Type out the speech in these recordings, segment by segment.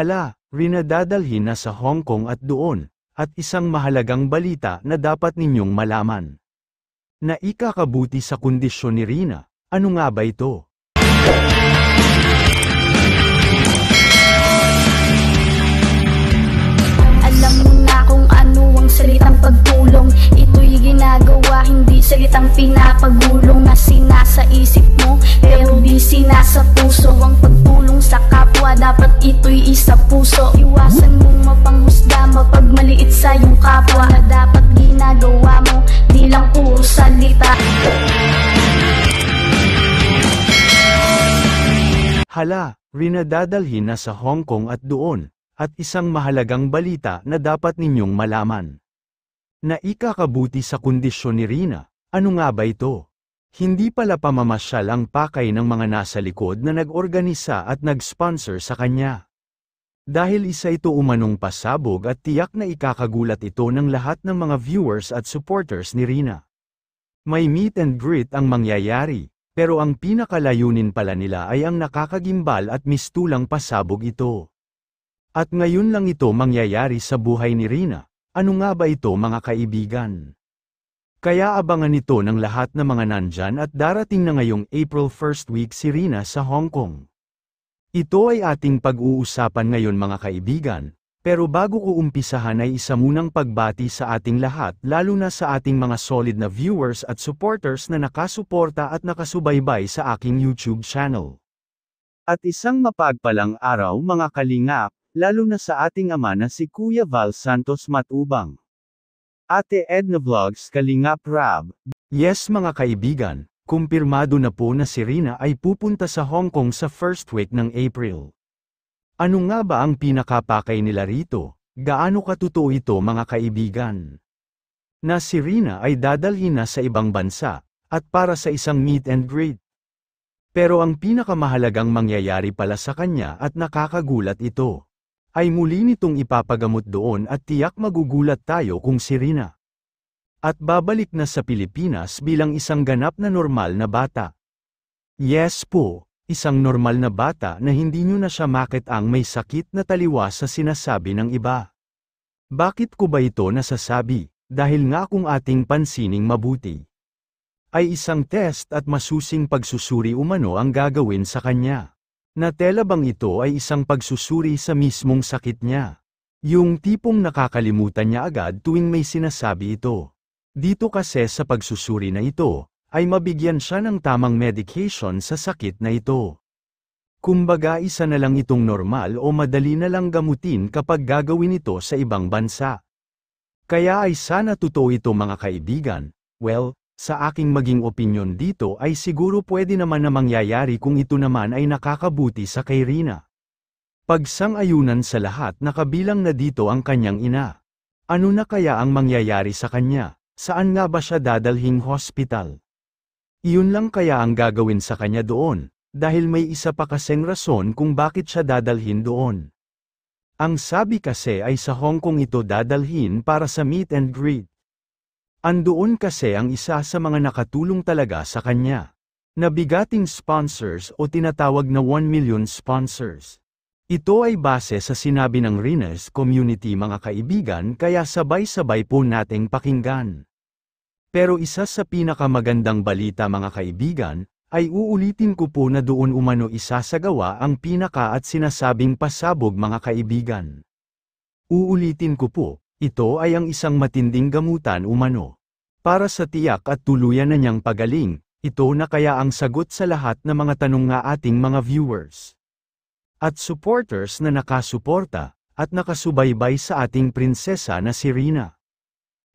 Hala, rinadadalhin na sa Hong Kong at doon, at isang mahalagang balita na dapat ninyong malaman. Na ikakabuti sa kondisyon ni Rina, ano nga ba ito? Alam mo na kung ano ang salitang pagtulong. Ito'y ginagawa, hindi salitang pinapagulong na sinasa isip mo, pero di sinasa puso. Ang pagtulong sa kapwa, dapat ito'y isa puso. Iwasan mong mapanghusga, mapagmaliit sa iyong kapwa, na dapat ginagawa mo, di lang puro salita. Hala, rinadadalhin na sa Hong Kong at doon, at isang mahalagang balita na dapat ninyong malaman. Na ikakabuti sa kondisyon ni Rina, ano nga ba ito? Hindi pala pamamasyal ang pakay ng mga nasa likod na nag-organisa at nag-sponsor sa kanya. Dahil isa ito umanong pasabog at tiyak na ikakagulat ito ng lahat ng mga viewers at supporters ni Rina. May meet and greet ang mangyayari, pero ang pinakalayunin pala nila ay ang nakakagimbal at mistulang pasabog ito. At ngayon lang ito mangyayari sa buhay ni Rina. Ano nga ba ito mga kaibigan? Kaya abangan ito ng lahat ng mga nandyan at darating na ngayong April 1st week si Rina sa Hong Kong. Ito ay ating pag-uusapan ngayon mga kaibigan, pero bago ko umpisahan ay isa munang pagbati sa ating lahat lalo na sa ating mga solid na viewers at supporters na nakasuporta at nakasubaybay sa aking YouTube channel. At isang mapagpalang araw mga kalingap, lalo na sa ating ama na si Kuya Val Santos Matubang. Ate Edna Vlogs Kalingap Rab. Yes mga kaibigan, kumpirmado na po na si Rina ay pupunta sa Hong Kong sa first week ng April. Ano nga ba ang pinakapakay nila rito? Gaano katotoo ito mga kaibigan? Na si Rina ay dadalhin na sa ibang bansa, at para sa isang meet and greet. Pero ang pinakamahalagang mangyayari pala sa kanya at nakakagulat ito, ay muli nitong ipapagamot doon at tiyak magugulat tayo kung si Rina. At babalik na sa Pilipinas bilang isang ganap na normal na bata. Yes po, isang normal na bata na hindi nyo na siya makitang may sakit na taliwas sa sinasabi ng iba. Bakit ko ba ito nasasabi? Dahil nga kung ating pansining mabuti, ay isang test at masusing pagsusuri umano ang gagawin sa kanya. Na tela bang ito ay isang pagsusuri sa mismong sakit niya. Yung tipong nakakalimutan niya agad tuwing may sinasabi ito. Dito kasi sa pagsusuri na ito, ay mabigyan siya ng tamang medication sa sakit na ito. Kumbaga isa na lang itong normal o madali na lang gamutin kapag gagawin ito sa ibang bansa. Kaya ay sana totoo ito mga kaibigan. Well, sa aking maging opinyon dito ay siguro pwede naman na mangyayari kung ito naman ay nakakabuti sa kay Rina. Pagsang-ayunan sa lahat na kabilang na dito ang kanyang ina. Ano na kaya ang mangyayari sa kanya? Saan nga ba siya dadalhing hospital? Iyon lang kaya ang gagawin sa kanya doon, dahil may isa pa kasing rason kung bakit siya dadalhin doon. Ang sabi kasi ay sa Hong Kong ito dadalhin para sa meet and greet. Andoon kasi ang isa sa mga nakatulong talaga sa kanya. Nabigating sponsors o tinatawag na 1 million sponsors. Ito ay base sa sinabi ng Rina's community mga kaibigan kaya sabay-sabay po nating pakinggan. Pero isa sa pinakamagandang balita mga kaibigan, ay uulitin ko po na doon umano isasagawa ang pinaka at sinasabing pasabog mga kaibigan. Uulitin ko po. Ito ay ang isang matinding gamutan umano. Para sa tiyak at tuluyan na niyang pagaling, ito na kaya ang sagot sa lahat ng mga tanong nga ating mga viewers at supporters na nakasuporta at nakasubaybay sa ating prinsesa na si Rina.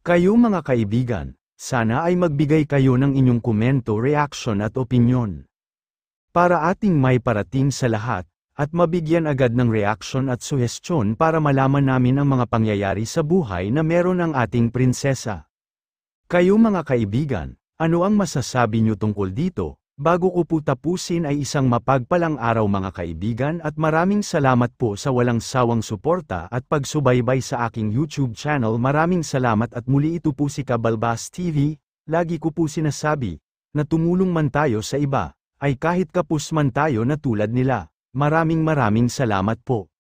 Kayo mga kaibigan, sana ay magbigay kayo ng inyong komento, reaction at opinyon. Para ating may parating sa lahat, at mabigyan agad ng reaksyon at suhestyon para malaman namin ang mga pangyayari sa buhay na meron ang ating prinsesa. Kayo mga kaibigan, ano ang masasabi nyo tungkol dito? Bago ko po tapusin ay isang mapagpalang araw mga kaibigan at maraming salamat po sa walang sawang suporta at pagsubaybay sa aking YouTube channel. Maraming salamat at muli ito po si Kabalbas TV. Lagi ko po sinasabi, na tumulong man tayo sa iba, ay kahit kapos man tayo na tulad nila. Maraming salamat po.